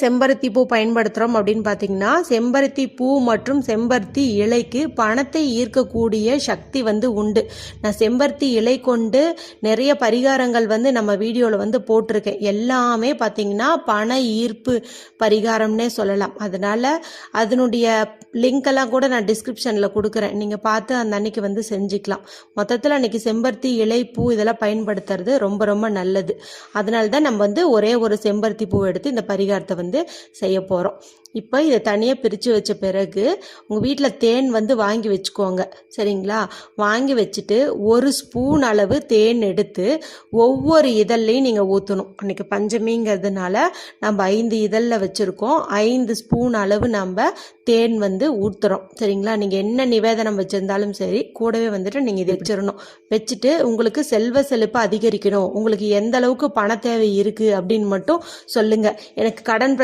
செம்பருத்தி பூ பயன்படுத்துகிறோம் அப்படின்னு பார்த்தீங்கன்னா, செம்பருத்தி பூ மற்றும் செம்பருத்தி இலைக்கு பணத்தை ஈர்க்கக்கூடிய சக்தி உண்டு. நான் செம்பருத்தி இலை கொண்டு நிறைய பரிகாரங்கள் நம்ம வீடியோவில் போட்டிருக்கேன். எல்லாமே பார்த்தீங்கன்னா பண ஈர்ப்பு பரிகாரம்னே சொல்லலாம். அதனால் அதனுடைய லிங்க்கெல்லாம் கூட நான் டிஸ்கிரிப்ஷனில் கொடுக்குறேன். நீங்கள் பார்த்து அந்த அன்னைக்கு செஞ்சுக்கலாம். மொத்தத்தில் அன்றைக்கி செம்பருத்தி இலை பூ இதெல்லாம் பயன்படுத்துறது ரொம்ப ரொம்ப நல்லது. அதனால தான் நம்ம ஒரே ஒரு செம்பருத்தி பூ எடுத்து இந்த பரிகாரத்தை செய்ய போகிறோம். இப்போ இதை தனியாக பிரித்து வச்ச பிறகு உங்கள் வீட்டில் தேன் வாங்கி வச்சுக்கோங்க. சரிங்களா? வாங்கி வச்சுட்டு ஒரு ஸ்பூன் அளவு தேன் எடுத்து ஒவ்வொரு இதழ்லையும் நீங்கள் ஊற்றணும். அன்றைக்கி பஞ்சமிங்கிறதுனால நம்ம 5 இதழில் வச்சுருக்கோம். 5 ஸ்பூன் அளவு நம்ம தேன் ஊற்றுறோம். சரிங்களா? நீங்கள் என்ன நிவேதனம் வச்சுருந்தாலும் சரி, கூடவே நீங்கள் இதை வச்சிடணும். வச்சுட்டு உங்களுக்கு செல்வ செழிப்பு அதிகரிக்கணும், உங்களுக்கு எந்த அளவுக்கு பண தேவை இருக்குது அப்படின்னு மட்டும் சொல்லுங்கள். எனக்கு கடன்